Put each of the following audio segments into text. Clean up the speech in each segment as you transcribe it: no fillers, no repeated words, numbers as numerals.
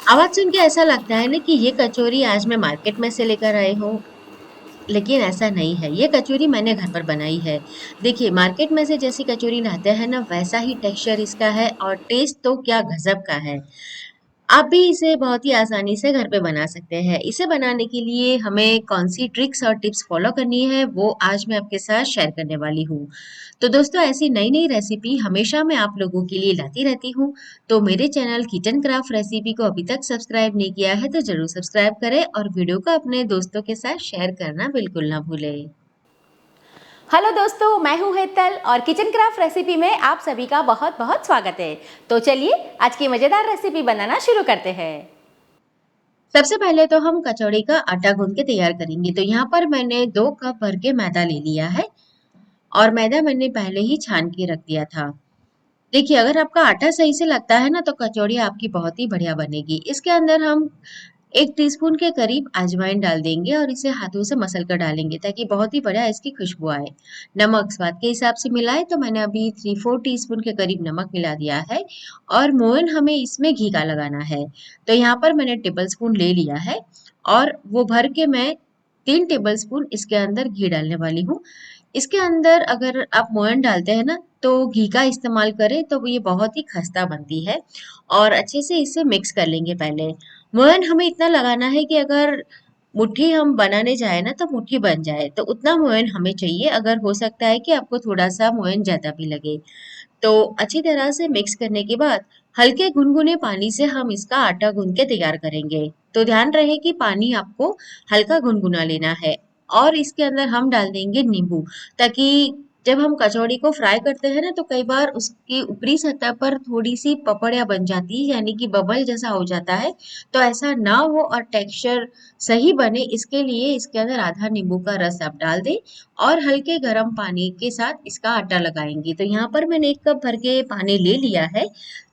आवाज सुन के ऐसा लगता है ना कि ये कचौरी आज मैं मार्केट में से लेकर आए हूँ, लेकिन ऐसा नहीं है। ये कचौरी मैंने घर पर बनाई है। देखिए, मार्केट में से जैसी कचौरी लाते हैं ना, वैसा ही टेक्सचर इसका है और टेस्ट तो क्या गजब का है। आप भी इसे बहुत ही आसानी से घर पे बना सकते हैं। इसे बनाने के लिए हमें कौन सी ट्रिक्स और टिप्स फॉलो करनी है, वो आज मैं आपके साथ शेयर करने वाली हूँ। तो दोस्तों, ऐसी नई-नई रेसिपी हमेशा मैं आप लोगों के लिए लाती रहती हूँ। तो मेरे चैनल किचन क्राफ्ट रेसिपी को अभी तक सब्सक्राइब नहीं किया है, तो ज़रूर सब्सक्राइब करें और वीडियो को अपने दोस्तों के साथ शेयर करना बिल्कुल ना भूलें। हेलो दोस्तों, मैं हूं हेतल और किचन क्राफ्ट रेसिपी में आप सभी का बहुत बहुत स्वागत है। तो चलिए आज की मज़ेदार रेसिपी बनाना शुरू करते हैं। सबसे पहले तो हम कचौड़ी का आटा गूँध के तैयार करेंगे। तो यहाँ पर मैंने 2 कप भर के मैदा ले लिया है और मैदा मैंने पहले ही छान के रख दिया था। देखिए, अगर आपका आटा सही से लगता है ना, तो कचौड़ी आपकी बहुत ही बढ़िया बनेगी। इसके अंदर हम 1 टीस्पून के करीब अजवाइन डाल देंगे और इसे हाथों से मसल कर डालेंगे ताकि बहुत ही बढ़िया इसकी खुशबू आए। नमक स्वाद के हिसाब से मिलाएँ, तो मैंने अभी 3-4 टीस्पून के करीब नमक मिला दिया है और मोहन हमें इसमें घी का लगाना है। तो यहाँ पर मैंने टेबल स्पून ले लिया है और वो भर के मैं 3 टेबल स्पून इसके अंदर घी डालने वाली हूँ। इसके अंदर अगर आप मोयन डालते हैं ना, तो घी का इस्तेमाल करें तो ये बहुत ही खस्ता बनती है और अच्छे से इसे मिक्स कर लेंगे पहले। मोयन हमें इतना लगाना है कि अगर मुट्ठी हम बनाने जाए ना तो मुट्ठी बन जाए, तो उतना मोयन हमें चाहिए। अगर हो सकता है कि आपको थोड़ा सा मोयन ज्यादा भी लगे। तो अच्छी तरह से मिक्स करने के बाद हल्के गुनगुने पानी से हम इसका आटा गूंद के तैयार करेंगे। तो ध्यान रहे कि पानी आपको हल्का गुनगुना लेना है और इसके अंदर हम डाल देंगे नींबू, ताकि जब हम कचौड़ी को फ्राई करते हैं ना, तो कई बार उसकी ऊपरी सतह पर थोड़ी सी पपड़िया बन जाती है, यानी कि बबल जैसा हो जाता है। तो ऐसा ना हो और टेक्सचर सही बने, इसके लिए इसके अंदर आधा नींबू का रस आप डाल दें और हल्के गर्म पानी के साथ इसका आटा लगाएंगे। तो यहाँ पर मैंने 1 कप भर के पानी ले लिया है।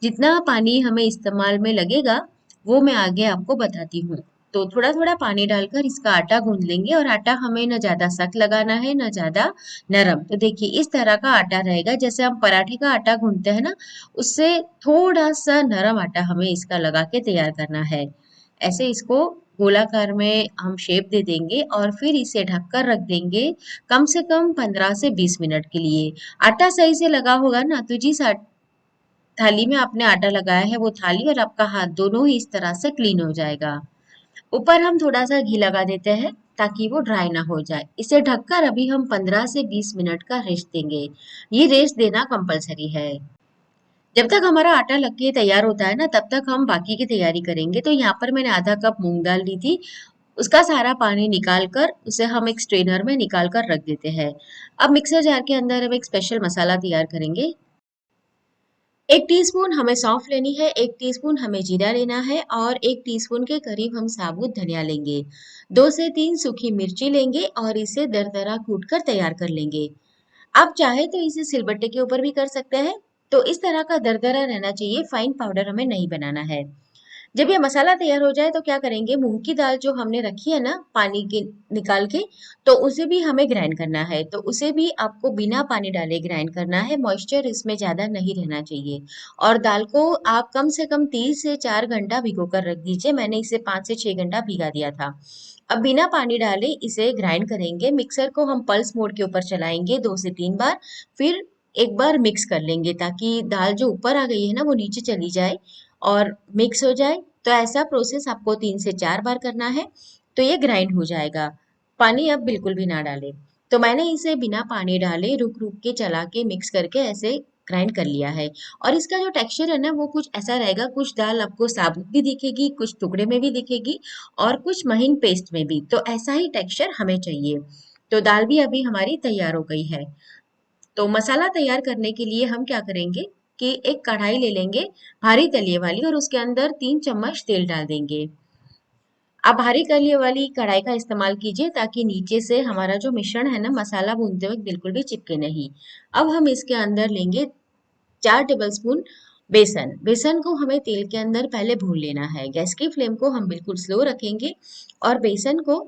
जितना पानी हमें इस्तेमाल में लगेगा, वो मैं आगे आपको बताती हूँ। तो थोड़ा-थोड़ा पानी डालकर इसका आटा गूँध लेंगे और आटा हमें ना ज़्यादा सख्त लगाना है, ना ज़्यादा नरम। तो देखिए, इस तरह का आटा रहेगा, जैसे हम पराठे का आटा गूँथते हैं ना, उससे थोड़ा-सा नरम आटा हमें इसका लगा के तैयार करना है। ऐसे इसको गोलाकार में हम शेप दे देंगे और फिर इसे ढककर रख देंगे कम से कम 15 से 20 मिनट के लिए। आटा सही से लगा होगा ना, तो जिस थाली में आपने आटा लगाया है, वो थाली और आपका हाथ दोनों ही इस तरह से क्लीन हो जाएगा। ऊपर हम थोड़ा सा घी लगा देते हैं ताकि वो ड्राई ना हो जाए। इसे ढककर अभी हम 15 से 20 मिनट का रेस्ट देंगे। ये रेस्ट देना कंपलसरी है। जब तक हमारा आटा लग के तैयार होता है ना, तब तक हम बाकी की तैयारी करेंगे। तो यहाँ पर मैंने आधा कप मूंग दाल ली थी, उसका सारा पानी निकाल कर उसे हम एक स्ट्रेनर में निकाल कर रख देते हैं। अब मिक्सर जार के अंदर हम एक स्पेशल मसाला तैयार करेंगे। 1 टीस्पून हमें सौंफ लेनी है, 1 टीस्पून हमें जीरा लेना है और 1 टीस्पून के करीब हम साबुत धनिया लेंगे। 2 से 3 सूखी मिर्ची लेंगे और इसे दरदरा कूट कर तैयार कर लेंगे। आप चाहे तो इसे सिलबट्टे के ऊपर भी कर सकते हैं। तो इस तरह का दरदरा रहना चाहिए, फाइन पाउडर हमें नहीं बनाना है। जब ये मसाला तैयार हो जाए, तो क्या करेंगे, मूंग की दाल जो हमने रखी है ना पानी के निकाल के, तो उसे भी हमें ग्राइंड करना है। तो उसे भी आपको बिना पानी डाले ग्राइंड करना है, मॉइस्चर इसमें ज्यादा नहीं रहना चाहिए। और दाल को आप कम से कम 3 से 4 घंटा भिगो कर रख दीजिए। मैंने इसे 5 से 6 घंटा भिगा दिया था। अब बिना पानी डाले इसे ग्राइंड करेंगे। मिक्सर को हम पल्स मोड के ऊपर चलाएंगे 2 से 3 बार, फिर एक बार मिक्स कर लेंगे ताकि दाल जो ऊपर आ गई है ना, वो नीचे चली जाए और मिक्स हो जाए। तो ऐसा प्रोसेस आपको 3 से 4 बार करना है, तो ये ग्राइंड हो जाएगा। पानी अब बिल्कुल भी ना डालें। तो मैंने इसे बिना पानी डाले रुक रुक के चला के मिक्स करके ऐसे ग्राइंड कर लिया है। और इसका जो टेक्सचर है ना, वो कुछ ऐसा रहेगा, कुछ दाल आपको साबुत भी दिखेगी, कुछ टुकड़े में भी दिखेगी और कुछ महीन पेस्ट में भी। तो ऐसा ही टेक्सचर हमें चाहिए। तो दाल भी अभी हमारी तैयार हो गई है। तो मसाला तैयार करने के लिए हम क्या करेंगे कि एक कढ़ाई ले लेंगे भारी तलिए वाली और उसके अंदर 3 चम्मच तेल डाल देंगे। आप भारी तलिए वाली कढ़ाई का इस्तेमाल कीजिए ताकि नीचे से हमारा जो मिश्रण है ना, मसाला भूनते वक्त बिल्कुल भी चिपके नहीं। अब हम इसके अंदर लेंगे 4 टेबल स्पून बेसन। बेसन को हमें तेल के अंदर पहले भून लेना है। गैस की फ्लेम को हम बिल्कुल स्लो रखेंगे और बेसन को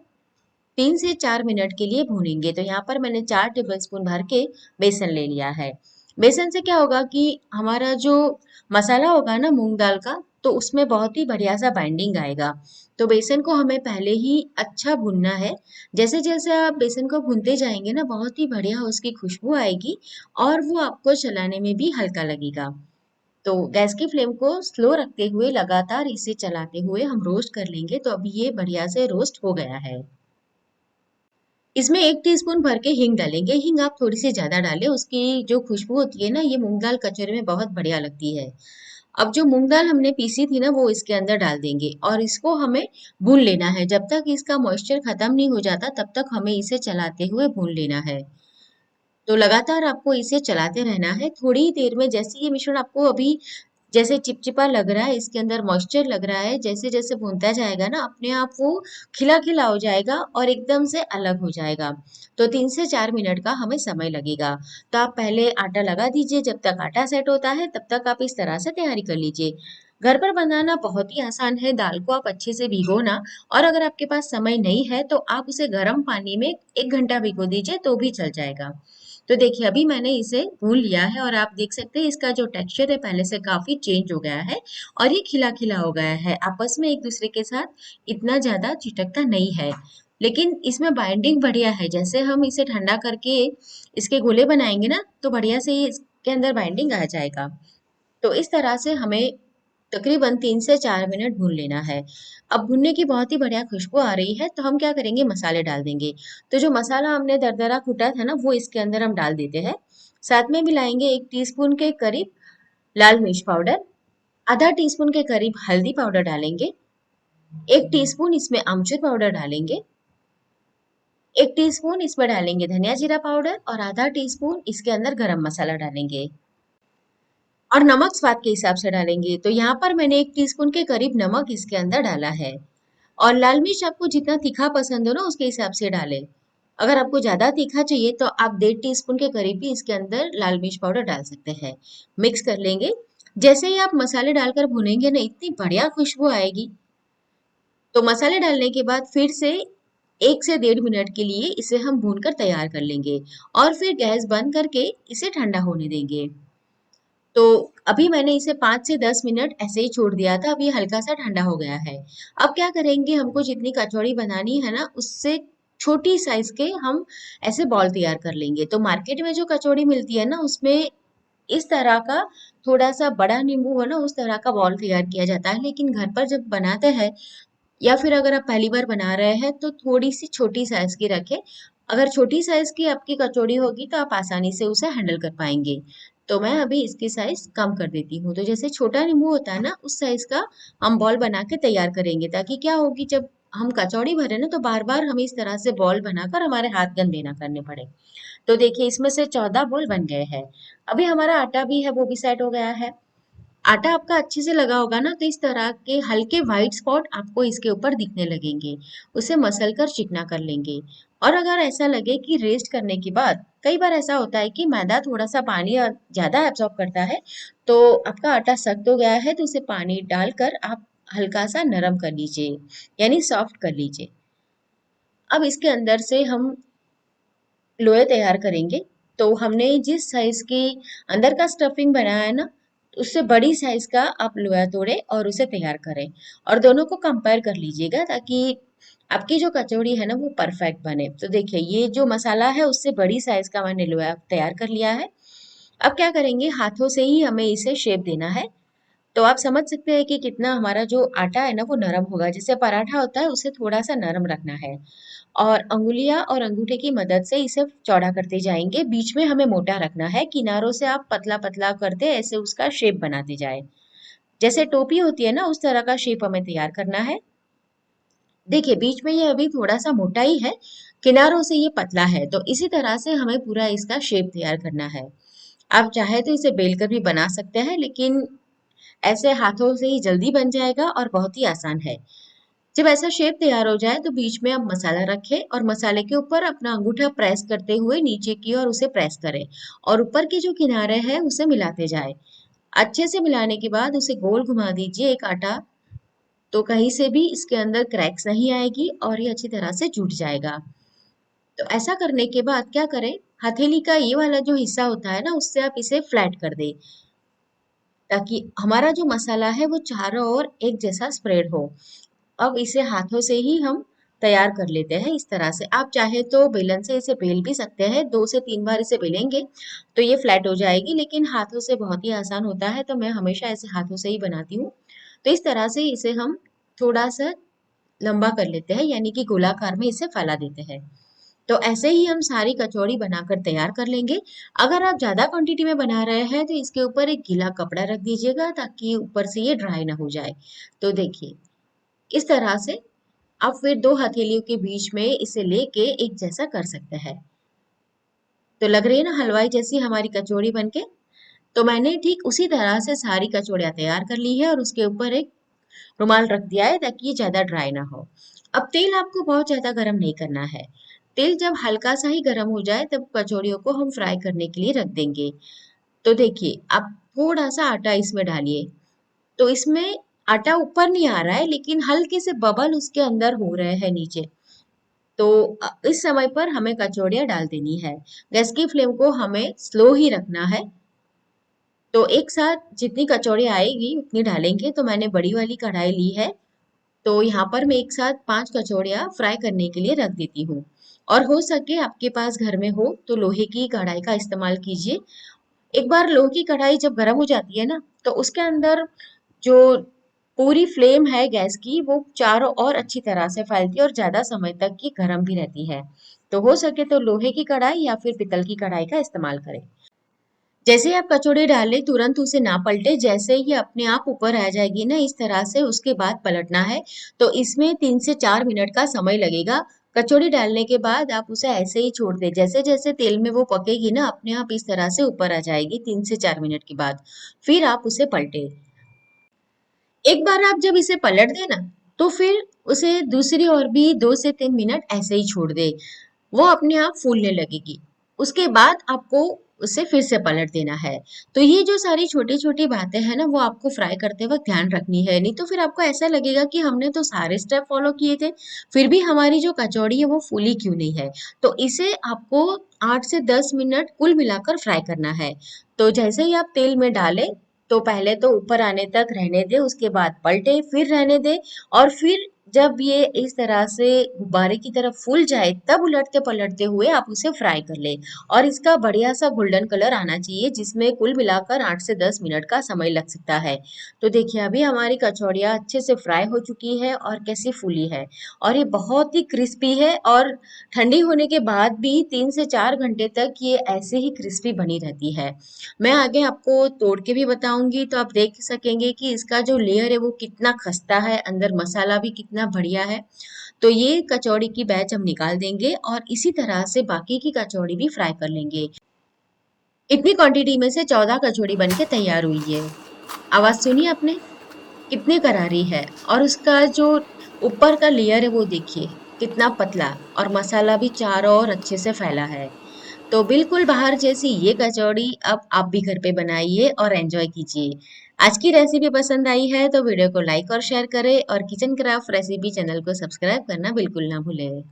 3 से 4 मिनट के लिए भूनेंगे। तो यहाँ पर मैंने 4 टेबल स्पून भर के बेसन ले लिया है। बेसन से क्या होगा कि हमारा जो मसाला होगा ना मूंग दाल का, तो उसमें बहुत ही बढ़िया सा बाइंडिंग आएगा। तो बेसन को हमें पहले ही अच्छा भूनना है। जैसे जैसे आप बेसन को भूनते जाएंगे ना, बहुत ही बढ़िया उसकी खुशबू आएगी और वो आपको चलाने में भी हल्का लगेगा। तो गैस की फ्लेम को स्लो रखते हुए लगातार इसे चलाते हुए हम रोस्ट कर लेंगे। तो अभी ये बढ़िया से रोस्ट हो गया है। इसमें 1 टीस्पून भर के हींग डालेंगे। हींग आप थोड़ी सी ज्यादा डालें, उसकी जो खुशबू होती है ना, ये मूंग दाल कचौरी में बहुत बढ़िया लगती है। अब जो मूंग दाल हमने पीसी थी ना, वो इसके अंदर डाल देंगे और इसको हमें भून लेना है। जब तक इसका मॉइस्चर खत्म नहीं हो जाता, तब तक हमें इसे चलाते हुए भून लेना है। तो लगातार आपको इसे चलाते रहना है। थोड़ी ही देर में जैसे ये मिश्रण आपको अभी जैसे चिपचिपा लग रहा है, इसके अंदर मॉइस्चर लग रहा है, जैसे जैसे भूनता जाएगा ना, अपने आप वो खिला खिला हो जाएगा और एकदम से अलग हो जाएगा। तो 3 से 4 मिनट का हमें समय लगेगा। तो आप पहले आटा लगा दीजिए। जब तक आटा सेट होता है, तब तक आप इस तरह से तैयारी कर लीजिए। घर पर बनाना बहुत ही आसान है। दाल को आप अच्छे से भिगोना, और अगर आपके पास समय नहीं है तो आप उसे गर्म पानी में 1 घंटा भिगो दीजिए तो भी चल जाएगा। तो देखिए, अभी मैंने इसे भून लिया है और आप देख सकते हैं इसका जो टेक्सचर है पहले से काफी चेंज हो गया है और ये खिला खिला हो गया है। आपस में एक दूसरे के साथ इतना ज्यादा चिटकता नहीं है, लेकिन इसमें बाइंडिंग बढ़िया है। जैसे हम इसे ठंडा करके इसके गोले बनाएंगे ना, तो बढ़िया से ये इसके अंदर बाइंडिंग आ जाएगा। तो इस तरह से हमें तकरीबन 3 से 4 मिनट भून लेना है। अब भुनने की बहुत ही बढ़िया खुशबू आ रही है, तो हम क्या करेंगे, मसाले डाल देंगे। तो जो मसाला हमने दरदरा कूटा था ना, वो इसके अंदर हम डाल देते हैं। साथ में मिलाएंगे 1 टीस्पून के करीब लाल मिर्च पाउडर, आधा टीस्पून के करीब हल्दी पाउडर डालेंगे, 1 टीस्पून इसमें अमचूर पाउडर डालेंगे, 1 टीस्पून इसमें डालेंगे धनिया जीरा पाउडर और आधा टीस्पून इसके अंदर गरम मसाला डालेंगे और नमक स्वाद के हिसाब से डालेंगे। तो यहाँ पर मैंने 1 टीस्पून के करीब नमक इसके अंदर डाला है। और लाल मिर्च आपको जितना तीखा पसंद हो ना, उसके हिसाब से डालें। अगर आपको ज्यादा तीखा चाहिए तो आप 1.5 टीस्पून के करीब भी इसके अंदर लाल मिर्च पाउडर डाल सकते हैं। मिक्स कर लेंगे। जैसे ही आप मसाले डालकर भुनेंगे ना, इतनी बढ़िया खुशबू आएगी। तो मसाले डालने के बाद फिर से 1 से 1.5 मिनट के लिए इसे हम भूनकर तैयार कर लेंगे और फिर गैस बंद करके इसे ठंडा होने देंगे। तो अभी मैंने इसे 5 से 10 मिनट ऐसे ही छोड़ दिया था। अब ये हल्का सा ठंडा हो गया है। अब क्या करेंगे, हमको जितनी कचौड़ी बनानी है ना, उससे छोटी साइज के हम ऐसे बॉल तैयार कर लेंगे। तो मार्केट में जो कचौड़ी मिलती है ना, उसमें इस तरह का थोड़ा सा बड़ा नींबू हो ना, उस तरह का बॉल तैयार किया जाता है। लेकिन घर पर जब बनाते हैं या फिर अगर आप पहली बार बना रहे हैं, तो थोड़ी सी छोटी साइज की रखें। अगर छोटी साइज की आपकी कचौड़ी होगी तो आप आसानी से उसे हैंडल कर पाएंगे। तो मैं अभी इसकी साइज कम कर देती हूँ। तो जैसे छोटा नींबू होता है ना, उस साइज का हम बॉल बना के तैयार करेंगे, ताकि क्या होगी, जब हम कचौड़ी भरे ना, तो बार बार हमें इस तरह से बॉल बनाकर हमारे हाथ गंदे ना करने पड़े। तो देखिए, इसमें से 14 बॉल बन गए हैं। अभी हमारा आटा भी है, वो भी सेट हो गया है। आटा आपका अच्छे से लगा होगा ना, तो इस तरह के हल्के व्हाइट स्पॉट आपको इसके ऊपर दिखने लगेंगे। उसे मसल कर चिकना कर लेंगे। और अगर ऐसा लगे कि रेस्ट करने के बाद, कई बार ऐसा होता है कि मैदा थोड़ा सा पानी ज्यादा एब्जॉर्ब करता है, तो आपका आटा सख्त हो गया है, तो उसे पानी डालकर आप हल्का सा नरम कर लीजिए, यानी सॉफ्ट कर लीजिए। अब इसके अंदर से हम लोहे तैयार करेंगे। तो हमने जिस साइज की अंदर का स्टफिंग बनाया है ना, उससे बड़ी साइज का आप लोया तोड़े और उसे तैयार करें। और दोनों को कंपेयर कर लीजिएगा, ताकि आपकी जो कचौड़ी है ना, वो परफेक्ट बने। तो देखिए, ये जो मसाला है उससे बड़ी साइज का मैंने लोया तैयार कर लिया है। अब क्या करेंगे, हाथों से ही हमें इसे शेप देना है। तो आप समझ सकते हैं कि कितना हमारा जो आटा है ना, वो नरम होगा। जैसे पराठा होता है, उसे थोड़ा सा नरम रखना है। और अंगुलियां और अंगूठे की मदद से इसे चौड़ा करते जाएंगे। बीच में हमें मोटा रखना है, किनारों से आप पतला पतला करते ऐसे उसका शेप बनाते जाए। जैसे टोपी होती है ना, उस तरह का शेप हमें तैयार करना है। देखिए, बीच में ये अभी थोड़ा सा मोटा ही है, किनारों से ये पतला है। तो इसी तरह से हमें पूरा इसका शेप तैयार करना है। आप चाहे तो इसे बेलकर भी बना सकते हैं, लेकिन ऐसे हाथों से ही जल्दी बन जाएगा और बहुत ही आसान है। जब ऐसा शेप तैयार हो जाए, तो बीच में आप मसाला रखें और मसाले के ऊपर अपना अंगूठा प्रेस करते हुए नीचे की ओर उसे प्रेस करें और ऊपर के जो किनारे हैं उसे मिलाते जाए। अच्छे से मिलाने के बाद उसे गोल घुमा दीजिए एक आटा, तो कहीं से भी इसके अंदर क्रैक्स नहीं आएगी और ये अच्छी तरह से जुट जाएगा। तो ऐसा करने के बाद क्या करें, हथेली का ये वाला जो हिस्सा होता है ना, उससे आप इसे फ्लैट कर दें। ताकि हमारा जो मसाला है वो चारों ओर एक जैसा स्प्रेड हो। अब इसे हाथों से ही हम तैयार कर लेते हैं इस तरह से। आप चाहे तो बेलन से इसे बेल भी सकते हैं, 2 से 3 बार इसे बेलेंगे तो ये फ्लैट हो जाएगी, लेकिन हाथों से बहुत ही आसान होता है तो मैं हमेशा ऐसे हाथों से ही बनाती हूँ। तो इस तरह से इसे हम थोड़ा सा लंबा कर लेते हैं, यानी कि गोलाकार में इसे फैला देते हैं। तो ऐसे ही हम सारी कचौड़ी बनाकर तैयार कर लेंगे। अगर आप ज़्यादा क्वांटिटी में बना रहे हैं तो इसके ऊपर एक गीला कपड़ा रख दीजिएगा ताकि ऊपर से ये ड्राई ना हो जाए। तो देखिए, इस तरह से आप फिर 2 हथेलियों के बीच में इसे लेके एक जैसा कर सकते हैं। तो लग रही है ना हलवाई जैसी हमारी कचौड़ी बनके? तो मैंने ठीक उसी तरह से सारी कचौड़ियाँ तैयार कर ली है और उसके ऊपर एक रुमाल रख दिया है ताकि ये ज़्यादा ड्राई ना हो। अब तेल आपको बहुत ज़्यादा गरम नहीं करना है। तेल जब हल्का सा ही गरम हो जाए तब कचौड़ियों को हम फ्राई करने के लिए रख देंगे। तो देखिए, आप थोड़ा सा आटा इसमें डालिए। तो इसमें आटा ऊपर नहीं आ रहा है, लेकिन हल्के से बबल उसके अंदर हो रहे हैं नीचे। तो इस समय पर हमें कचौड़ियाँ डाल देनी है। गैस की फ्लेम को हमें स्लो ही रखना है। तो एक साथ जितनी कचौड़ी आएगी उतनी डालेंगे। तो मैंने बड़ी वाली कढ़ाई ली है, तो यहाँ पर मैं एक साथ 5 कचौड़ियाँ फ्राई करने के लिए रख देती हूँ। और हो सके आपके पास घर में हो तो लोहे की कढ़ाई का इस्तेमाल कीजिए। एक बार लोहे की कढ़ाई जब गर्म हो जाती है ना, तो उसके अंदर जो पूरी फ्लेम है गैस की वो चारों ओर अच्छी तरह से फैलती है और ज़्यादा समय तक की गर्म भी रहती है। तो हो सके तो लोहे की कढ़ाई या फिर पीतल की कढ़ाई का इस्तेमाल करें। जैसे ही आप कचौड़ी डालें तुरंत उसे ना पलटे, जैसे ही अपने आप ऊपर आ जाएगी ना इस तरह से उसके बाद पलटना है। तो इसमें 3 से 4 मिनट का समय लगेगा। कचौड़ी डालने के बाद आप उसे ऐसे ही छोड़ दें, जैसे जैसे तेल में वो पकेगी ना अपने आप इस तरह से ऊपर आ जाएगी 3 से 4 मिनट के बाद। फिर आप उसे पलटे। एक बार आप जब इसे पलट देना तो फिर उसे दूसरी ओर भी 2 से 3 मिनट ऐसे ही छोड़ दे। वो अपने आप फूलने लगेगी। उसके बाद आपको उसे फिर से पलट देना है। तो ये जो सारी छोटी छोटी बातें हैं ना वो आपको फ्राई करते वक्त ध्यान रखनी है, नहीं तो फिर आपको ऐसा लगेगा कि हमने तो सारे स्टेप फॉलो किए थे फिर भी हमारी जो कचौड़ी है वो फूली क्यों नहीं है। तो इसे आपको 8 से 10 मिनट कुल मिलाकर फ्राई करना है। तो जैसे ही आप तेल में डालें तो पहले तो ऊपर आने तक रहने दे, उसके बाद पलटे, फिर रहने दे और फिर जब ये इस तरह से गुब्बारे की तरफ फूल जाए तब उलटते पलटते हुए आप उसे फ्राई कर ले। और इसका बढ़िया सा गोल्डन कलर आना चाहिए जिसमें कुल मिलाकर 8 से 10 मिनट का समय लग सकता है। तो देखिए अभी हमारी कचौड़ियाँ अच्छे से फ्राई हो चुकी है और कैसी फूली है और ये बहुत ही क्रिस्पी है और ठंडी होने के बाद भी 3 से 4 घंटे तक ये ऐसे ही क्रिस्पी बनी रहती है। मैं आगे आपको तोड़ के भी बताऊंगी तो आप देख सकेंगे कि इसका जो लेयर है वो कितना खस्ता है, अंदर मसाला भी कितना बढ़िया है। तो ये कचौड़ी की बैच हम निकाल देंगे और इसी तरह से बाकी की कचौड़ी भी फ्राई कर लेंगे। इतनी क्वांटिटी में से 14 कचौड़ी बनके तैयार हुई है। आवाज सुनी आपने? कितनी करारी है और उसका जो ऊपर का लेयर है वो देखिए कितना पतला और मसाला भी चारों ओर अच्छे से फैला है। तो बिल्कुल बाहर जैसी ये कचौड़ी अब आप भी घर पे बनाइए और एंजॉय कीजिए। आज की रेसिपी पसंद आई है तो वीडियो को लाइक और शेयर करें और किचन क्राफ्ट रेसिपी चैनल को सब्सक्राइब करना बिल्कुल ना भूलें।